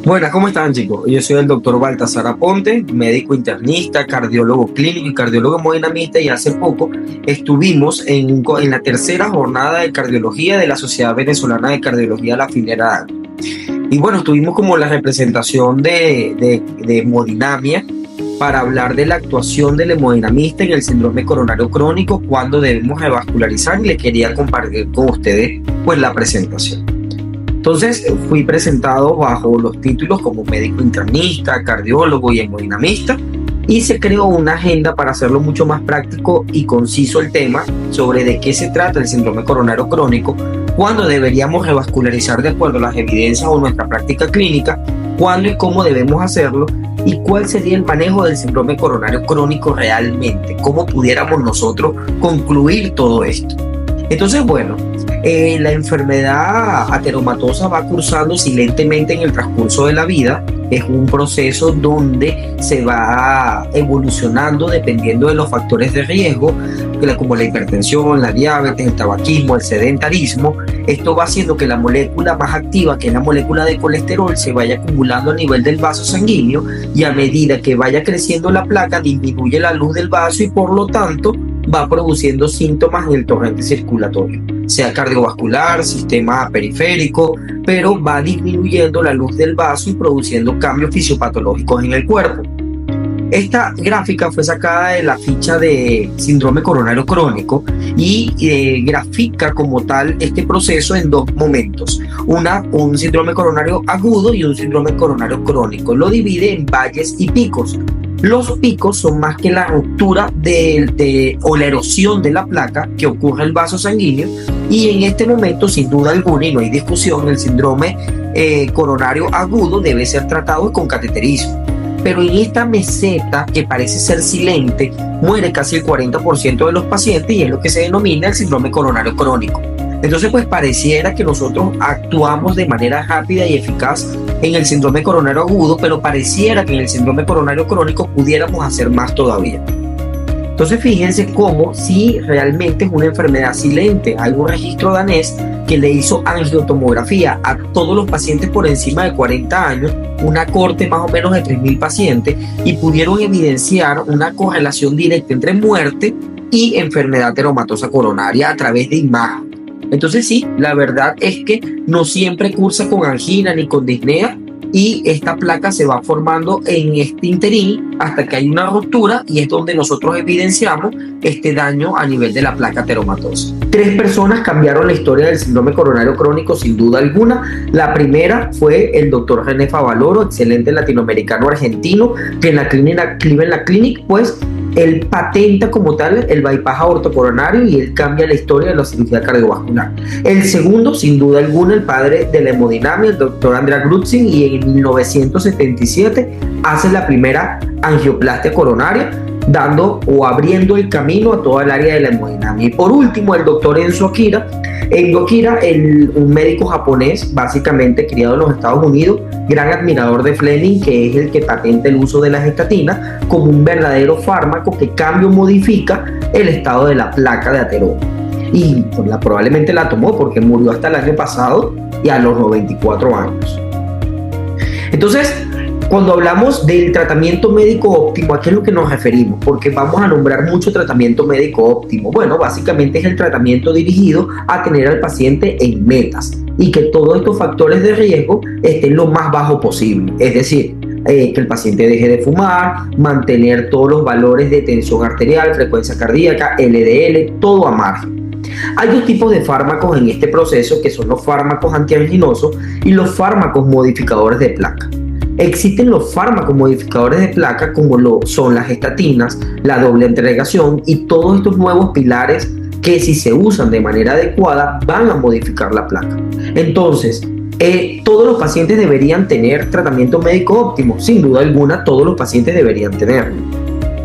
Buenas, ¿cómo están, chicos? Yo soy el doctor Baltasar Aponte, médico internista, cardiólogo clínico y cardiólogo hemodinamista, y hace poco estuvimos en la tercera jornada de cardiología de la Sociedad Venezolana de Cardiología, la Finera. Y bueno, estuvimos como la representación de hemodinamia para hablar de la actuación del hemodinamista en el síndrome coronario crónico, cuando debemos revascularizar, y les quería compartir con ustedes pues la presentación. Entonces fui presentado bajo los títulos como médico internista, cardiólogo y hemodinamista, y se creó una agenda para hacerlo mucho más práctico y conciso el tema sobre de qué se trata el síndrome coronario crónico, cuándo deberíamos revascularizar de acuerdo a las evidencias o nuestra práctica clínica, cuándo y cómo debemos hacerlo, y cuál sería el manejo del síndrome coronario crónico realmente, cómo pudiéramos nosotros concluir todo esto. Entonces, bueno, la enfermedad ateromatosa va cursando silentemente en el transcurso de la vida. Es un proceso donde se va evolucionando dependiendo de los factores de riesgo, como la hipertensión, la diabetes, el tabaquismo, el sedentarismo. Esto va haciendo que la molécula más activa, que es la molécula de colesterol, se vaya acumulando a nivel del vaso sanguíneo, y a medida que vaya creciendo la placa, disminuye la luz del vaso y por lo tanto va produciendo síntomas en el torrente circulatorio, sea cardiovascular, sistema periférico, pero va disminuyendo la luz del vaso y produciendo cambios fisiopatológicos en el cuerpo. Esta gráfica fue sacada de la ficha de síndrome coronario crónico y grafica como tal este proceso en dos momentos: un síndrome coronario agudo y un síndrome coronario crónico. Lo divide en valles y picos. Los picos son más que la ruptura o la erosión de la placa que ocurre en el vaso sanguíneo, y en este momento, sin duda alguna, y no hay discusión, el síndrome coronario agudo debe ser tratado con cateterismo. Pero en esta meseta, que parece ser silente, muere casi el 40% de los pacientes, y es lo que se denomina el síndrome coronario crónico. Entonces, pues pareciera que nosotros actuamos de manera rápida y eficaz en el síndrome coronario agudo, pero pareciera que en el síndrome coronario crónico pudiéramos hacer más todavía. Entonces, fíjense cómo si realmente es una enfermedad silente. Hay un registro danés que le hizo angiotomografía a todos los pacientes por encima de 40 años, una cohorte más o menos de 3.000 pacientes, y pudieron evidenciar una correlación directa entre muerte y enfermedad ateromatosa coronaria a través de imagen. Entonces sí, la verdad es que no siempre cursa con angina ni con disnea, y esta placa se va formando en este interín hasta que hay una ruptura, y es donde nosotros evidenciamos este daño a nivel de la placa ateromatosa. 3 personas cambiaron la historia del síndrome coronario crónico sin duda alguna. La primera fue el doctor René Favaloro, excelente latinoamericano argentino, que en la Cleveland Clinic pues él patenta como tal el bypass aortocoronario, y él cambia la historia de la cirugía cardiovascular. El segundo, sin duda alguna, el padre de la hemodinamia, el doctor Andrea Grutzin, y en 1977 hace la primera angioplastia coronaria, dando o abriendo el camino a toda el área de la hemodinamia. Y por último, el doctor Enzo Akira, un médico japonés, básicamente criado en los Estados Unidos, gran admirador de Fleming, que es el que patenta el uso de las estatinas como un verdadero fármaco que cambia o modifica el estado de la placa de ateroma. Y pues, probablemente la tomó porque murió hasta el año pasado y a los 94 años. Entonces, cuando hablamos del tratamiento médico óptimo, ¿a qué es lo que nos referimos? Porque vamos a nombrar mucho tratamiento médico óptimo. Bueno, básicamente es el tratamiento dirigido a tener al paciente en metas y que todos estos factores de riesgo estén lo más bajo posible. Es decir, que el paciente deje de fumar, mantener todos los valores de tensión arterial, frecuencia cardíaca, LDL, todo a margen. Hay dos tipos de fármacos en este proceso, que son los fármacos antianginosos y los fármacos modificadores de placa. Existen los fármacos modificadores de placa, como son las estatinas, la doble entregación y todos estos nuevos pilares que, si se usan de manera adecuada, van a modificar la placa. Entonces, ¿todos los pacientes deberían tener tratamiento médico óptimo? Sin duda alguna, todos los pacientes deberían tenerlo.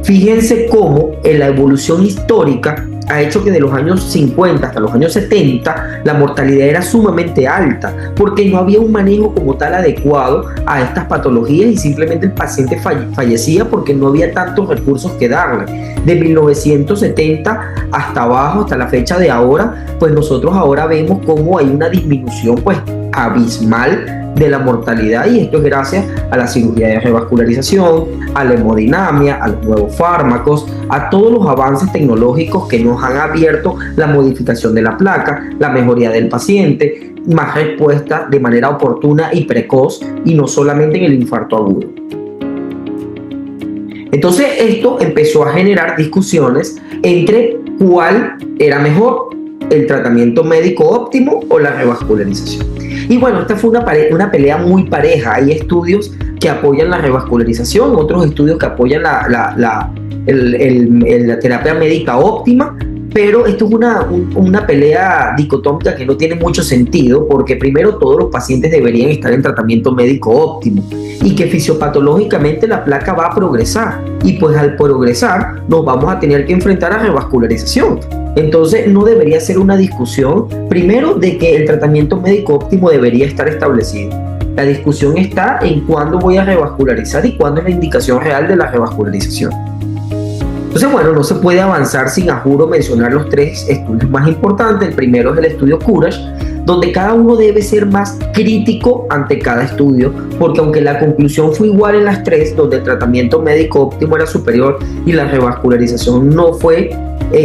Fíjense cómo en la evolución histórica ha hecho que de los años 50 hasta los años 70 la mortalidad era sumamente alta, porque no había un manejo como tal adecuado a estas patologías, y simplemente el paciente fallecía porque no había tantos recursos que darle. De 1970 hasta abajo, hasta la fecha de ahora, pues nosotros ahora vemos cómo hay una disminución pues abismal de la mortalidad, y esto es gracias a la cirugía de revascularización, a la hemodinamia, a los nuevos fármacos, a todos los avances tecnológicos que nos han abierto la modificación de la placa, la mejoría del paciente, más respuesta de manera oportuna y precoz, y no solamente en el infarto agudo. Entonces esto empezó a generar discusiones entre cuál era mejor, el tratamiento médico óptimo o la revascularización. Y bueno, esta fue una pelea muy pareja. Hay estudios que apoyan la revascularización, otros estudios que apoyan la terapia médica óptima, pero esto es una pelea dicotómica que no tiene mucho sentido, porque primero todos los pacientes deberían estar en tratamiento médico óptimo y que fisiopatológicamente la placa va a progresar, y pues al progresar nos vamos a tener que enfrentar a revascularización. Entonces no debería ser una discusión primero de que el tratamiento médico óptimo debería estar establecido. La discusión está en cuándo voy a revascularizar y cuándo es la indicación real de la revascularización. Entonces, bueno, no se puede avanzar sin, a juro, mencionar los 3 estudios más importantes. El primero es el estudio Courage, donde cada uno debe ser más crítico ante cada estudio, porque aunque la conclusión fue igual en las 3, donde el tratamiento médico óptimo era superior y la revascularización no fue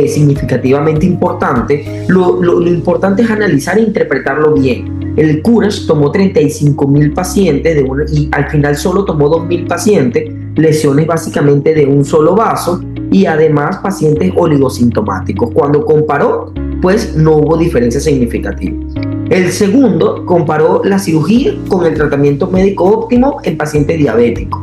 significativamente importante, lo importante es analizar e interpretarlo bien. El Courage tomó 35.000 pacientes y al final solo tomó 2.000 pacientes, lesiones básicamente de un solo vaso, y además pacientes oligosintomáticos. Cuando comparó, pues no hubo diferencia significativa. El segundo comparó la cirugía con el tratamiento médico óptimo en pacientes diabéticos.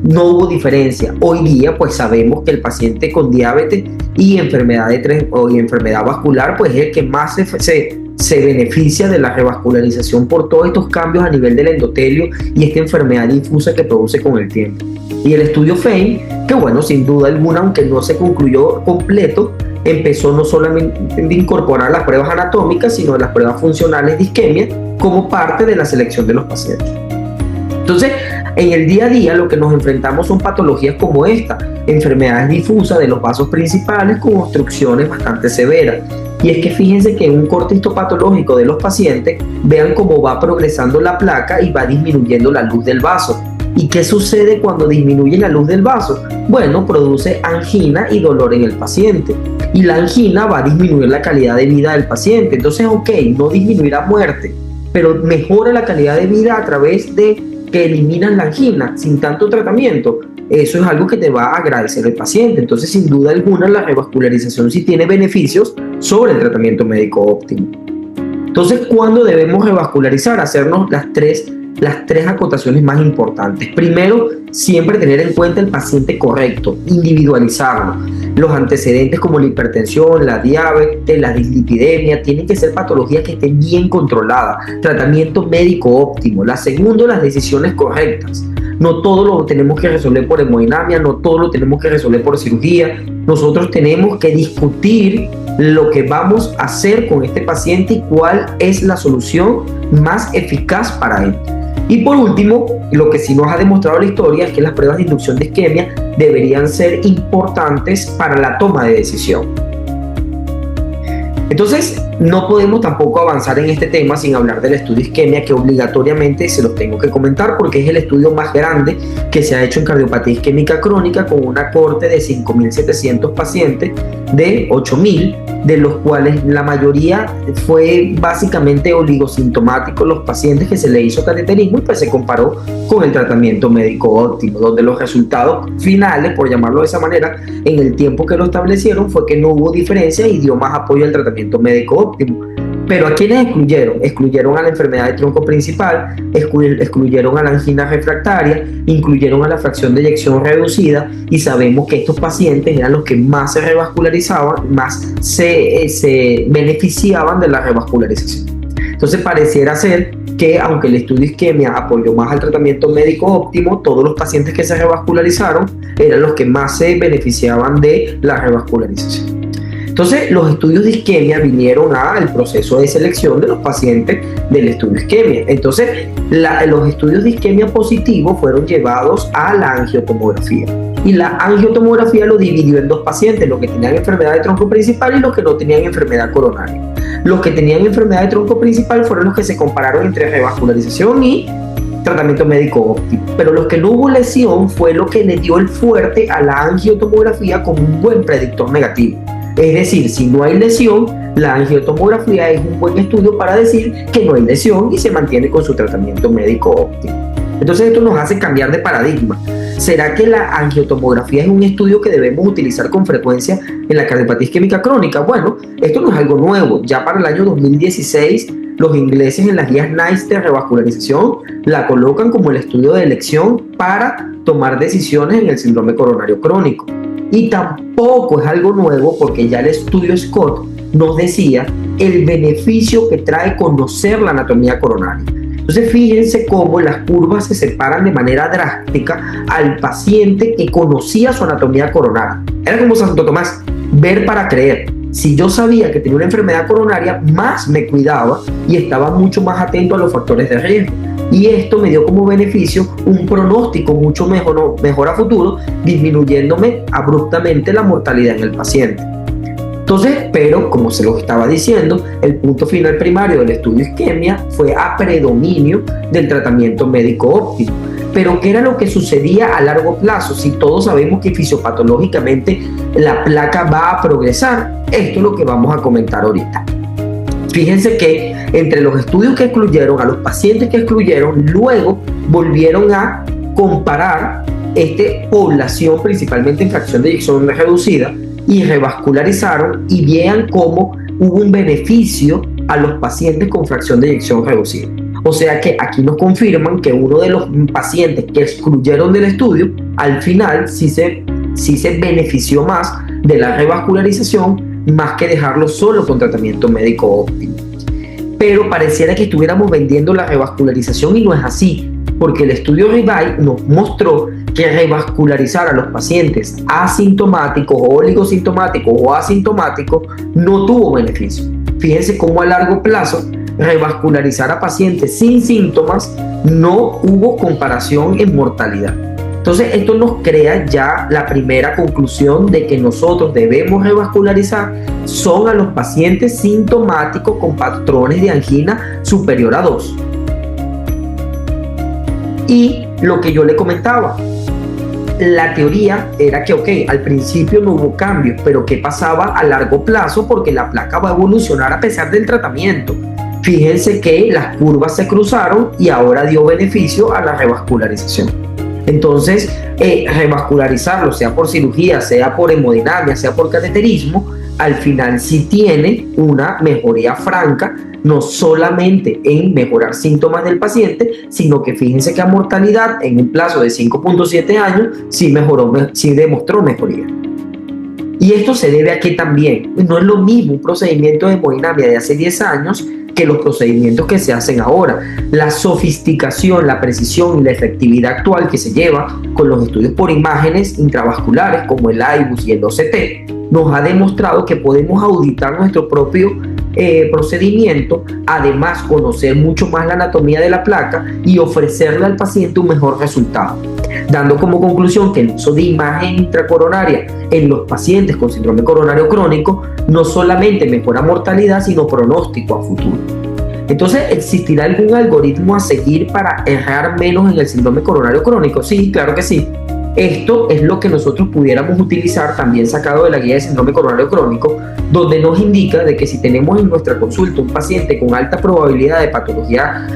No hubo diferencia. Hoy día pues sabemos que el paciente con diabetes y enfermedad vascular pues es el que más se beneficia de la revascularización por todos estos cambios a nivel del endotelio y esta enfermedad difusa que produce con el tiempo. Y el estudio FAME, que bueno, sin duda alguna, aunque no se concluyó completo, empezó no solamente a incorporar las pruebas anatómicas, sino las pruebas funcionales de isquemia como parte de la selección de los pacientes. Entonces, en el día a día lo que nos enfrentamos son patologías como esta, enfermedades difusas de los vasos principales con obstrucciones bastante severas. Y es que fíjense que en un corte histopatológico de los pacientes, vean cómo va progresando la placa y va disminuyendo la luz del vaso. ¿Y qué sucede cuando disminuye la luz del vaso? Bueno, produce angina y dolor en el paciente. Y la angina va a disminuir la calidad de vida del paciente. Entonces, ok, no disminuirá muerte, pero mejora la calidad de vida a través de que eliminan la angina sin tanto tratamiento. Eso es algo que te va a agradecer el paciente. Entonces, sin duda alguna, la revascularización sí tiene beneficios sobre el tratamiento médico óptimo. Entonces, ¿cuándo debemos revascularizar? Hacernos las tres acotaciones más importantes. Primero, siempre tener en cuenta el paciente correcto, individualizarlo. Los antecedentes como la hipertensión, la diabetes, la dislipidemia, tienen que ser patologías que estén bien controladas. Tratamiento médico óptimo. La segunda, las decisiones correctas. No todo lo tenemos que resolver por hemodinamia, no todo lo tenemos que resolver por cirugía. Nosotros tenemos que discutir lo que vamos a hacer con este paciente y cuál es la solución más eficaz para él. Y por último, lo que sí nos ha demostrado la historia es que las pruebas de inducción de isquemia deberían ser importantes para la toma de decisión. Entonces, no podemos tampoco avanzar en este tema sin hablar del estudio isquemia, que obligatoriamente se los tengo que comentar porque es el estudio más grande que se ha hecho en cardiopatía isquémica crónica, con una cohorte de 5.700 pacientes de 8.000, de los cuales la mayoría fue básicamente oligosintomáticos, los pacientes que se le hizo cateterismo, y pues se comparó con el tratamiento médico óptimo, donde los resultados finales, por llamarlo de esa manera, en el tiempo que lo establecieron, fue que no hubo diferencia y dio más apoyo al tratamiento médico óptimo. Pero ¿a quiénes excluyeron? Excluyeron a la enfermedad de tronco principal, excluyeron a la angina refractaria, incluyeron a la fracción de eyección reducida, y sabemos que estos pacientes eran los que más se revascularizaban, más se beneficiaban de la revascularización. Entonces pareciera ser que aunque el estudio isquemia apoyó más al tratamiento médico óptimo, todos los pacientes que se revascularizaron eran los que más se beneficiaban de la revascularización. Entonces, los estudios de isquemia vinieron al proceso de selección de los pacientes del estudio isquemia. Entonces, los estudios de isquemia positivos fueron llevados a la angiotomografía. Y la angiotomografía lo dividió en dos pacientes, los que tenían enfermedad de tronco principal y los que no tenían enfermedad coronaria. Los que tenían enfermedad de tronco principal fueron los que se compararon entre revascularización y tratamiento médico óptimo. Pero lo que no hubo lesión fue lo que le dio el fuerte a la angiotomografía como un buen predictor negativo. Es decir, si no hay lesión, la angiotomografía es un buen estudio para decir que no hay lesión y se mantiene con su tratamiento médico óptimo. Entonces esto nos hace cambiar de paradigma. ¿Será que la angiotomografía es un estudio que debemos utilizar con frecuencia en la cardiopatía isquémica crónica? Bueno, esto no es algo nuevo. Ya para el año 2016, los ingleses en las guías NICE de revascularización la colocan como el estudio de elección para tomar decisiones en el síndrome coronario crónico. Y tampoco es algo nuevo porque ya el estudio Scott nos decía el beneficio que trae conocer la anatomía coronaria. Entonces fíjense cómo las curvas se separan de manera drástica al paciente que conocía su anatomía coronaria. Era como Santo Tomás, ver para creer. Si yo sabía que tenía una enfermedad coronaria, más me cuidaba y estaba mucho más atento a los factores de riesgo. Y esto me dio como beneficio un pronóstico mucho mejor a futuro, disminuyéndome abruptamente la mortalidad en el paciente. Entonces, pero como se los estaba diciendo, el punto final primario del estudio isquemia fue a predominio del tratamiento médico óptimo. Pero ¿qué era lo que sucedía a largo plazo? Si todos sabemos que fisiopatológicamente la placa va a progresar, esto es lo que vamos a comentar ahorita. Fíjense que entre los estudios que excluyeron, a los pacientes que excluyeron, luego volvieron a comparar población principalmente en fracción de eyección reducida y revascularizaron y vean cómo hubo un beneficio a los pacientes con fracción de eyección reducida. O sea que aquí nos confirman que uno de los pacientes que excluyeron del estudio, al final sí se benefició más de la revascularización más que dejarlo solo con tratamiento médico óptimo. Pero pareciera que estuviéramos vendiendo la revascularización y no es así, porque el estudio REVIVE nos mostró que revascularizar a los pacientes asintomáticos o oligosintomáticos o asintomáticos no tuvo beneficio. Fíjense cómo a largo plazo revascularizar a pacientes sin síntomas no hubo comparación en mortalidad. Entonces esto nos crea ya la primera conclusión de que nosotros debemos revascularizar son a los pacientes sintomáticos con patrones de angina superior a 2. Y lo que yo le comentaba, la teoría era que, al principio no hubo cambios, pero ¿qué pasaba a largo plazo? Porque la placa va a evolucionar a pesar del tratamiento. Fíjense que las curvas se cruzaron y ahora dio beneficio a la revascularización. Entonces, revascularizarlo, sea por cirugía, sea por hemodinamia, sea por cateterismo, al final sí tiene una mejoría franca, no solamente en mejorar síntomas del paciente, sino que fíjense que a mortalidad en un plazo de 5.7 años sí demostró mejoría. Y esto se debe a que también no es lo mismo un procedimiento de hemodinamia de hace 10 años que los procedimientos que se hacen ahora. La sofisticación, la precisión y la efectividad actual que se lleva con los estudios por imágenes intravasculares como el IBUS y el OCT nos ha demostrado que podemos auditar nuestro propio procedimiento, además conocer mucho más la anatomía de la placa y ofrecerle al paciente un mejor resultado, dando como conclusión que el uso de imagen intracoronaria en los pacientes con síndrome coronario crónico no solamente mejora mortalidad, sino pronóstico a futuro. Entonces, ¿existirá algún algoritmo a seguir para errar menos en el síndrome coronario crónico? Sí, claro que sí. Esto es lo que nosotros pudiéramos utilizar también sacado de la guía de síndrome coronario crónico, donde nos indica de que si tenemos en nuestra consulta un paciente con alta probabilidad de patología,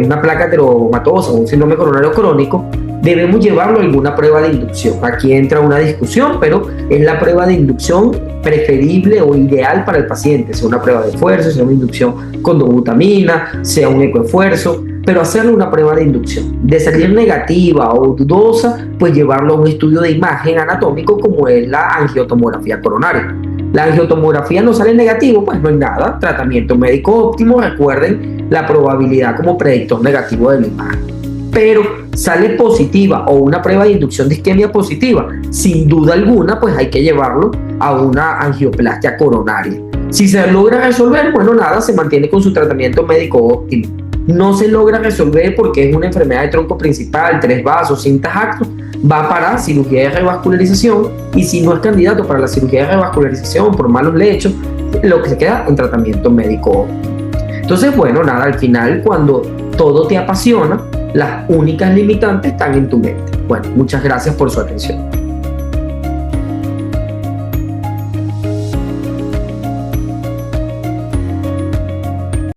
una placa ateromatosa o un síndrome coronario crónico, debemos llevarlo a alguna prueba de inducción. Aquí entra una discusión, pero es la prueba de inducción preferible o ideal para el paciente, sea una prueba de esfuerzo, sea una inducción con dobutamina, sea un ecoesfuerzo, pero hacerle una prueba de inducción. De salir negativa o dudosa, pues llevarlo a un estudio de imagen anatómico como es la angiotomografía coronaria. La angiotomografía no sale negativo, pues no hay nada. Tratamiento médico óptimo, recuerden la probabilidad como predictor negativo de la imagen. Pero sale positiva o una prueba de inducción de isquemia positiva, sin duda alguna, pues hay que llevarlo a una angioplastia coronaria. Si se logra resolver, bueno, nada, se mantiene con su tratamiento médico óptimo. No se logra resolver porque es una enfermedad de tronco principal, 3 vasos, cintas actos, va para cirugía de revascularización, y si no es candidato para la cirugía de revascularización por malos lechos, lo que se queda en tratamiento médico óptimo. Entonces, bueno, nada, al final cuando todo te apasiona, Las únicas limitantes están en tu mente. Bueno, muchas gracias por su atención.